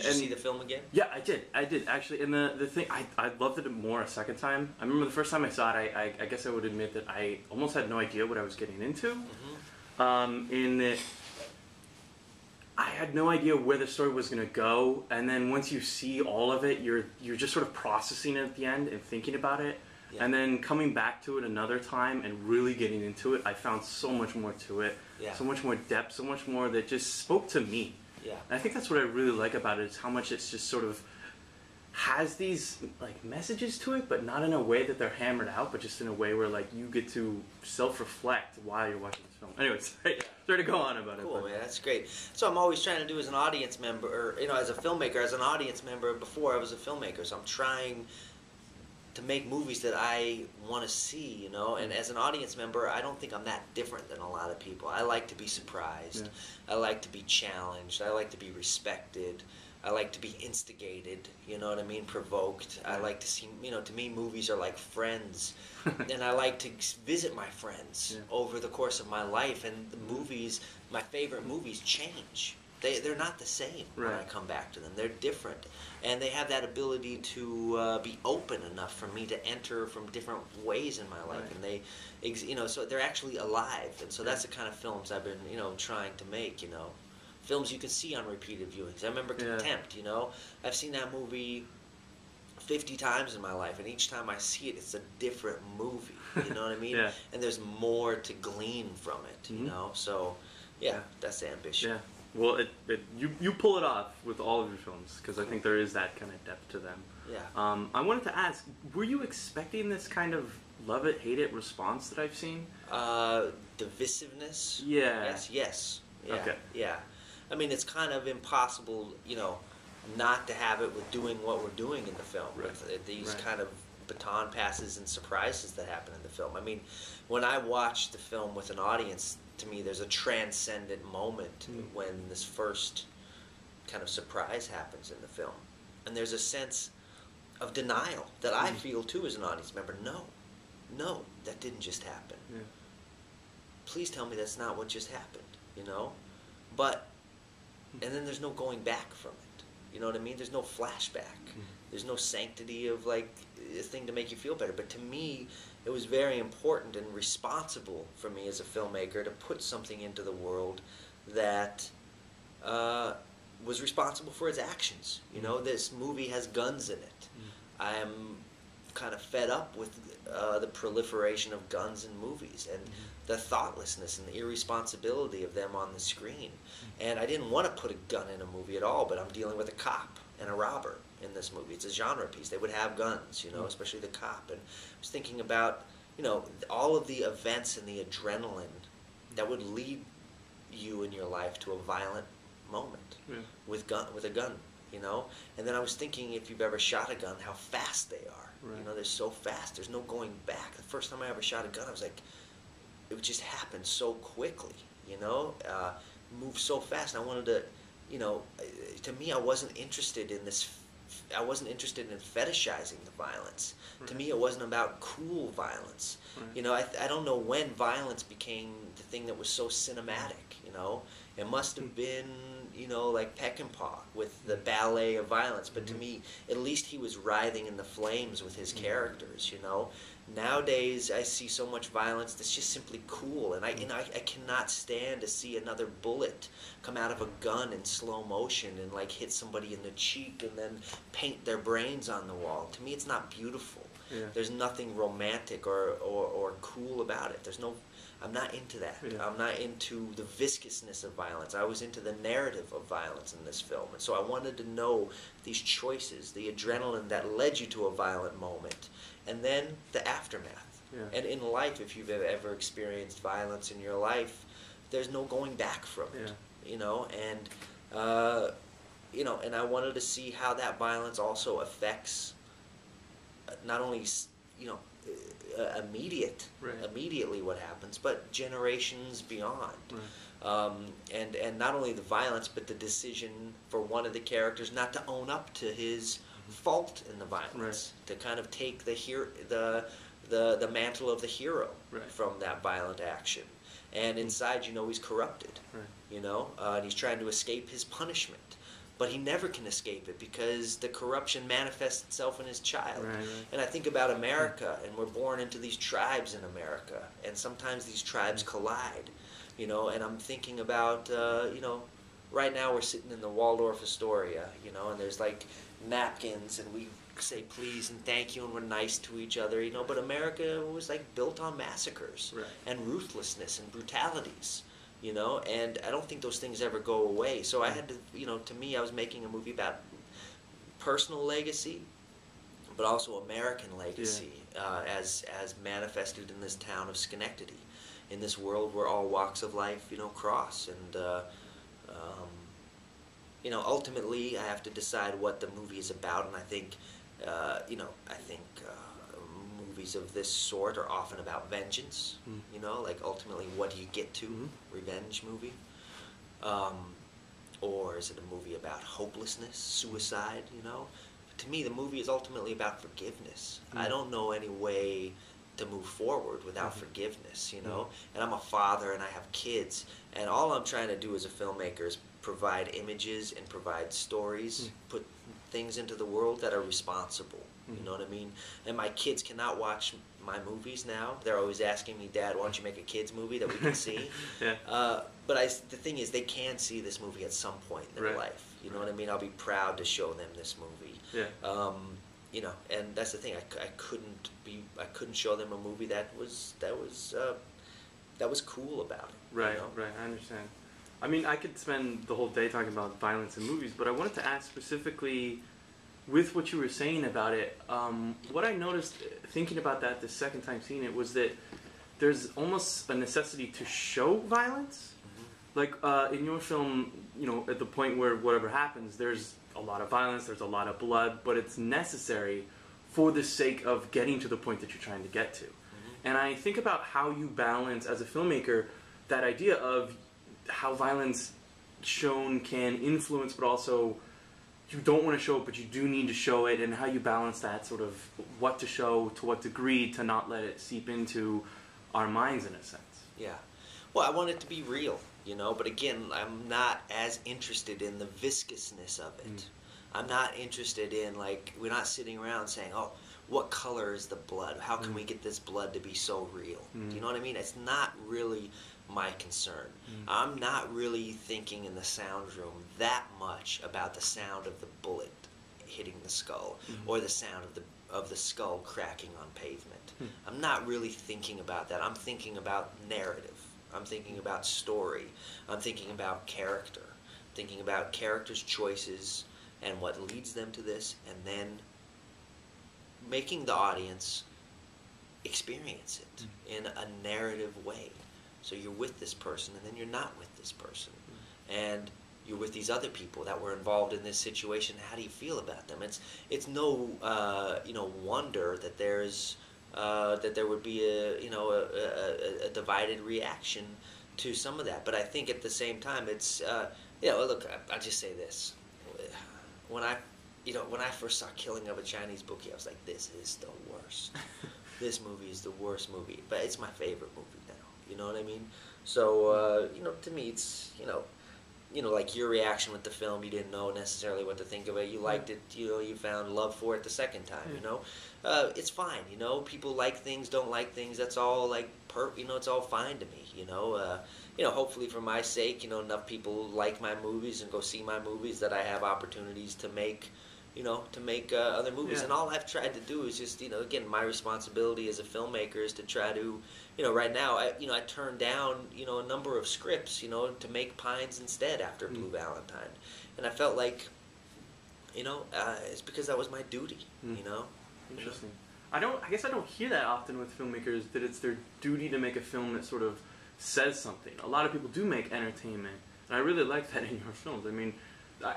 Did you see the film again? Yeah, I did actually. And the thing, I loved it more a second time. I remember the first time I saw it, I guess I would admit that I almost had no idea what I was getting into. In that I had no idea where the story was going to go, and then once you see all of it, you're just sort of processing it at the end and thinking about it. Yeah. And then coming back to it another time and really getting into it, I found so much more to it, so much more depth, so much more that just spoke to me. Yeah. And I think that's what I really like about it, is how much it's just sort of has these like messages to it, but not in a way that they're hammered out, but just in a way where like you get to self-reflect while you're watching this film. Anyway, sorry to go on about it. Cool, man, that's great. So I'm always trying to do as an audience member, or as a filmmaker, as an audience member. Before I was a filmmaker, so I'm trying to make movies that I want to see, and as an audience member, I don't think I'm that different than a lot of people. I like to be surprised. I like to be challenged. I like to be respected. I like to be instigated, provoked. I like to see, to me movies are like friends. And I like to visit my friends over the course of my life. And the movies, my favorite movies, change. They're not the same when I come back to them. They're different. And they have that ability to be open enough for me to enter from different ways in my life. And they, so they're actually alive. And so that's the kind of films I've been, trying to make, Films you can see on repeated viewings. I remember Contempt, I've seen that movie 50 times in my life, and each time I see it, it's a different movie, you know what I mean? And there's more to glean from it, So, that's the ambition. Yeah. Well, you pull it off with all of your films, because I think there is that kind of depth to them. Yeah. I wanted to ask, were you expecting this kind of love it, hate it response that I've seen? Divisiveness? Yeah. Yes. Yeah. Okay. Yeah. I mean, it's kind of impossible, not to have it with doing what we're doing in the film. With these kind of baton passes and surprises that happen in the film. I mean, when I watch the film with an audience, to me, there's a transcendent moment when this first kind of surprise happens in the film. And there's a sense of denial that I feel, too, as an audience member. No, that didn't just happen. Please tell me that's not what just happened, But... And then there's no going back from it. You know what I mean? There's no flashback. There's no sanctity of like a thing to make you feel better. But to me, it was very important and responsible for me as a filmmaker to put something into the world that was responsible for its actions. This movie has guns in it. I am kind of fed up with the proliferation of guns in movies and the thoughtlessness and the irresponsibility of them on the screen. And I didn't want to put a gun in a movie at all, but I'm dealing with a cop and a robber in this movie. It's a genre piece. They would have guns, especially the cop. And I was thinking about, all of the events and the adrenaline that would lead you in your life to a violent moment with a gun. And then I was thinking, if you've ever shot a gun, how fast they are. They're so fast. There's no going back. The first time I ever shot a gun, I was like, it would just happen so quickly, move so fast. And I wanted to, to me, I wasn't interested in this. I wasn't interested in fetishizing the violence. To me, it wasn't about cool violence. I don't know when violence became the thing that was so cinematic. It must have been, like Peckinpah with the ballet of violence. But to me, at least he was writhing in the flames with his characters. Nowadays, I see so much violence that's just simply cool, and I cannot stand to see another bullet come out of a gun in slow motion and like hit somebody in the cheek and then paint their brains on the wall. To me, it's not beautiful. There's nothing romantic or cool about it. I'm not into that. I'm not into the viscousness of violence. I was into the narrative of violence in this film, and so I wanted to know these choices, the adrenaline that led you to a violent moment. And then the aftermath. And in life, if you've ever experienced violence in your life, there's no going back from it. And and I wanted to see how that violence also affects not only immediately what happens, but generations beyond. And not only the violence, but the decision for one of the characters not to own up to his fault in the violence, to kind of take the mantle of the hero from that violent action. And inside, he's corrupted, and he's trying to escape his punishment. but he never can escape it because the corruption manifests itself in his child. Right. And I think about America, and we're born into these tribes in America, and sometimes these tribes collide, you know. And I'm thinking about, you know, right now we're sitting in the Waldorf Astoria, you know, and there's like napkins, and we say please and thank you, and we're nice to each other, you know. But America was like built on massacres and ruthlessness and brutalities, you know, and I don't think those things ever go away. So I had to, you know, to me, I was making a movie about personal legacy, but also American legacy, as manifested in this town of Schenectady, in this world where all walks of life, you know, cross. And you know, ultimately, I have to decide what the movie is about, and I think, you know, movies of this sort are often about vengeance. You know, like ultimately, what do you get to? Revenge movie, or is it a movie about hopelessness, suicide? You know, to me, the movie is ultimately about forgiveness. I don't know any way to move forward without forgiveness, you know. And I'm a father, and I have kids, and all I'm trying to do as a filmmaker is provide images and provide stories, put things into the world that are responsible. You know what I mean? And my kids cannot watch my movies now. They're always asking me, Dad, why don't you make a kids movie that we can see? But the thing is, they can see this movie at some point in their life. You know what I mean? I'll be proud to show them this movie. You know, and that's the thing. I couldn't show them a movie that was cool about it. Right, you know? right. I understand. I mean, I could spend the whole day talking about violence in movies, but I wanted to ask specifically, with what you were saying about it, what I noticed thinking about that the second time seeing it was that there's almost a necessity to show violence. Like in your film, you know, at the point where whatever happens, there's a lot of violence, there's a lot of blood, but it's necessary for the sake of getting to the point that you're trying to get to. And I think about how you balance, as a filmmaker, that idea of how violence shown can influence, but also you don't want to show it, but you do need to show it, and how you balance that sort of what to show, to what degree, to not let it seep into our minds in a sense. Yeah. Well, I want it to be real, you know, but again, I'm not as interested in the viscousness of it. I'm not interested in, like, we're not sitting around saying, oh, what color is the blood? How can we get this blood to be so real? Do you know what I mean? It's not really my concern. I'm not really thinking in the sound room that much about the sound of the bullet hitting the skull or the sound of the skull cracking on pavement. I'm not really thinking about that. I'm thinking about narrative. I'm thinking about story. I'm thinking about character. I'm thinking about characters' choices and what leads them to this, and then making the audience experience it in a narrative way. So you're with this person, and then you're not with this person. And you're with these other people that were involved in this situation. How do you feel about them? It's no you know, wonder that there's that there would be a divided reaction to some of that. But I think at the same time, it's you know, look, I'll just say this: when I first saw Killing of a Chinese Bookie, I was like, this is the worst. This movie is the worst movie, but it's my favorite movie now. You know what I mean? So you know, to me, it's you know, like your reaction with the film, you didn't know necessarily what to think of it. You liked it. You know, you found love for it the second time. You know, it's fine. You know, people like things, don't like things. That's all like you know, it's all fine to me. You know, hopefully for my sake, you know, enough people like my movies and go see my movies that I have opportunities to make. You know, to make other movies. And all I've tried to do is just, you know, again, my responsibility as a filmmaker is to try to, you know, right now, I turned down, you know, a number of scripts, you know, to make Pines instead after Blue Valentine. And I felt like, you know, it's because that was my duty, you know. Interesting. I guess I don't hear that often with filmmakers, that it's their duty to make a film that sort of says something. A lot of people do make entertainment, and I really like that in your films. I mean,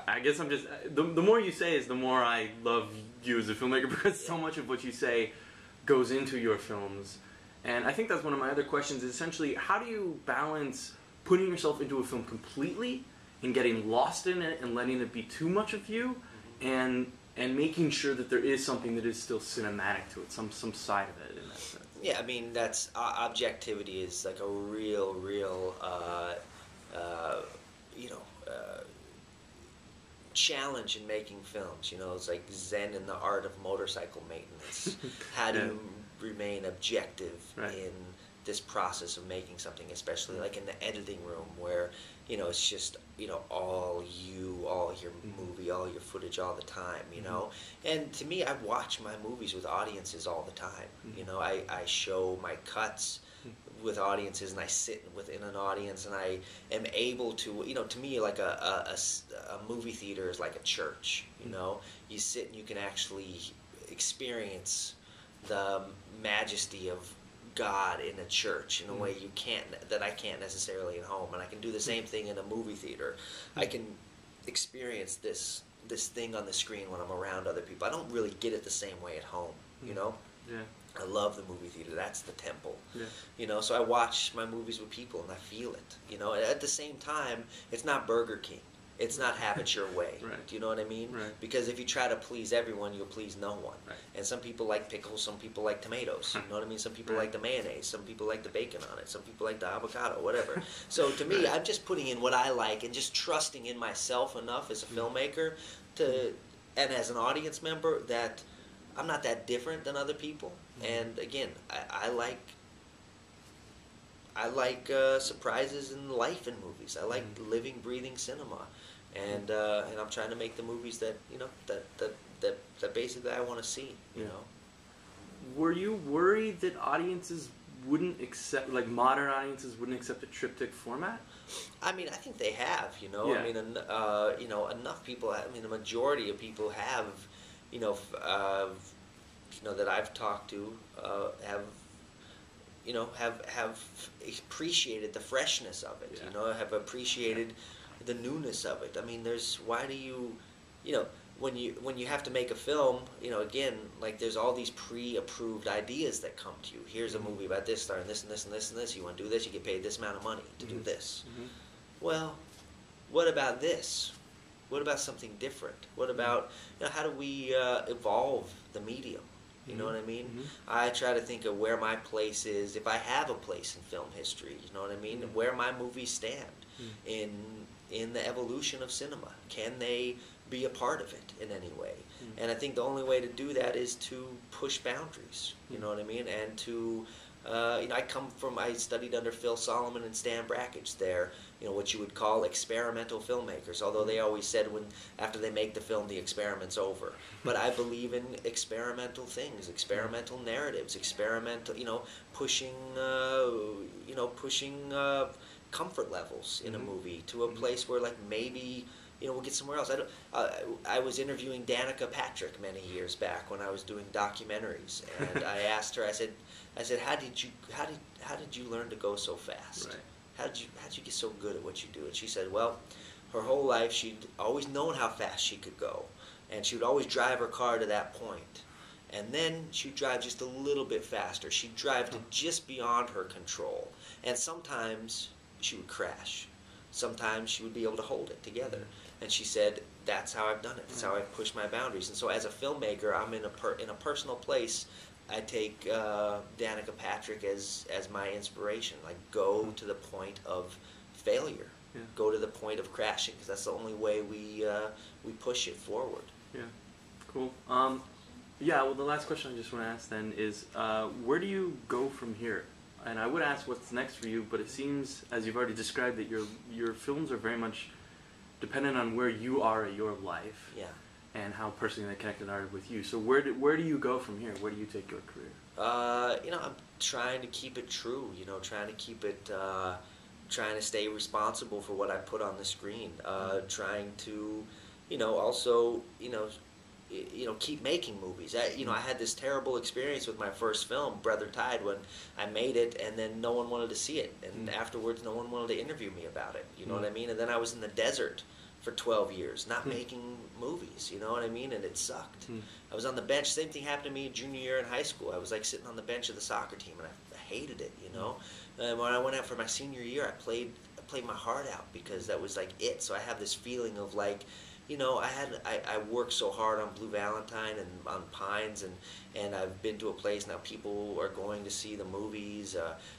I guess I'm just, the more you say is the more I love you as a filmmaker, because so much of what you say goes into your films. And I think that's one of my other questions, is essentially, how do you balance putting yourself into a film completely and getting lost in it and letting it be too much of you, and making sure that there is something that is still cinematic to it, some side of it in that sense? Yeah, I mean, that's, objectivity is like a real, you know, challenge in making films. You know, it's like Zen in the art of motorcycle maintenance. How do Yeah. you remain objective Right. in this process of making something, especially like in the editing room where, you know, it's just, you know, all you, all your movie, all your footage all the time, you know. And to me, I watch my movies with audiences all the time. You know, I show my cuts with audiences, and I sit within an audience, and I am able to, you know, to me, like a movie theater is like a church. You know, you sit and you can actually experience the majesty of God in a church in a way you can't, that I can't necessarily at home. And I can do the same thing in a movie theater. I can experience this thing on the screen when I'm around other people. I don't really get it the same way at home, you know. Yeah. I love the movie theater. That's the temple. Yeah. You know, so I watch my movies with people and I feel it. You know, at the same time, it's not Burger King. It's not have it your way. Right. Do you know what I mean? Right. Because if you try to please everyone, you'll please no one. Right. And some people like pickles, some people like tomatoes. You know what I mean? Some people Right. like the mayonnaise, some people like the bacon on it, some people like the avocado, whatever. So to me, I'm just putting in what I like and just trusting in myself enough as a filmmaker to, and as an audience member, that I'm not that different than other people. And again, I like surprises in life in movies. I like living, breathing cinema, and I'm trying to make the movies that, you know, that basically I want to see. You know. Were you worried that audiences wouldn't accept, like modern audiences wouldn't accept a triptych format? I mean, I think they have. You know, Yeah. I mean, you know, enough people. I mean, the majority of people have, you know, that I've talked to have, you know, have appreciated the freshness of it. Yeah. You know, have appreciated the newness of it. I mean, why do you, you know, when you have to make a film, you know, again, like there's all these pre-approved ideas that come to you. Here's a movie about this, starring this and this and this and this. You want to do this, you get paid this amount of money to do this. Well, what about this? What about something different? What about, you know, how do we evolve the medium? You know what I mean? I try to think of where my place is, if I have a place in film history. You know what I mean? Where my movies stand in the evolution of cinema. Can they be a part of it in any way? And I think the only way to do that is to push boundaries. You know what I mean? And to you know, I studied under Phil Solomon and Stan Brakhage. They're, you know, what you would call experimental filmmakers, although they always said after they make the film, the experiment's over. But I believe in experimental things, experimental narratives, experimental, you know, pushing comfort levels in a movie to a place where, like, maybe, you know, we'll get somewhere else. I was interviewing Danica Patrick many years back when I was doing documentaries, and I asked her. I said, how did you learn to go so fast? Right. How did you get so good at what you do? And she said, well, her whole life she'd always known how fast she could go, and she would always drive her car to that point, and then she'd drive just a little bit faster. She'd drive to just beyond her control, and sometimes she would crash. Sometimes she would be able to hold it together. And she said, that's how I've done it. That's how I've pushed my boundaries. And so as a filmmaker, I'm in a personal place. I take Danica Patrick as my inspiration. Like, go to the point of failure. Yeah. Go to the point of crashing, because that's the only way we push it forward. Yeah, cool. Yeah, well, the last question I just want to ask then is, where do you go from here? And I would ask what's next for you, but it seems, as you've already described it, your films are very much dependent on where you are in your life. Yeah. And how personally they connected are with you. So where do you go from here? Where do you take your career? You know, I'm trying to keep it true. You know, trying to keep it, trying to stay responsible for what I put on the screen. Trying to, you know, also, you know, keep making movies. I had this terrible experience with my first film, Brother Tide, when I made it and then no one wanted to see it, and afterwards no one wanted to interview me about it. You know what I mean? And then I was in the desert for 12 years, not making movies. You know what I mean? And it sucked. I was on the bench. Same thing happened to me junior year in high school. I was like sitting on the bench of the soccer team, and I hated it. You know, and when I went out for my senior year, I played my heart out, because that was like it. So I have this feeling of like, I worked so hard on Blue Valentine and on Pines, and I've been to a place now. People are going to see the movies.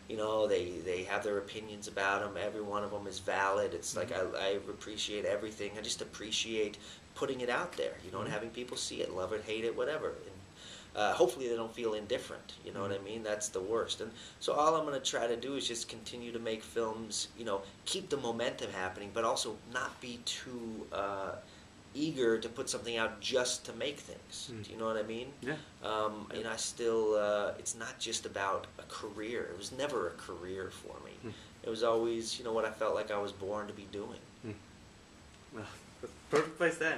They have their opinions about them. Every one of them is valid. It's like I appreciate everything. I just appreciate putting it out there, and having people see it, love it, hate it, whatever. And hopefully they don't feel indifferent. You know what I mean? That's the worst. And so all I'm going to try to do is just continue to make films. Keep the momentum happening, but also not be too eager to put something out just to make things. Do you know what I mean? Yeah. I still, it's not just about a career. It was never a career for me. It was always, what I felt like I was born to be doing. Well, perfect place to end.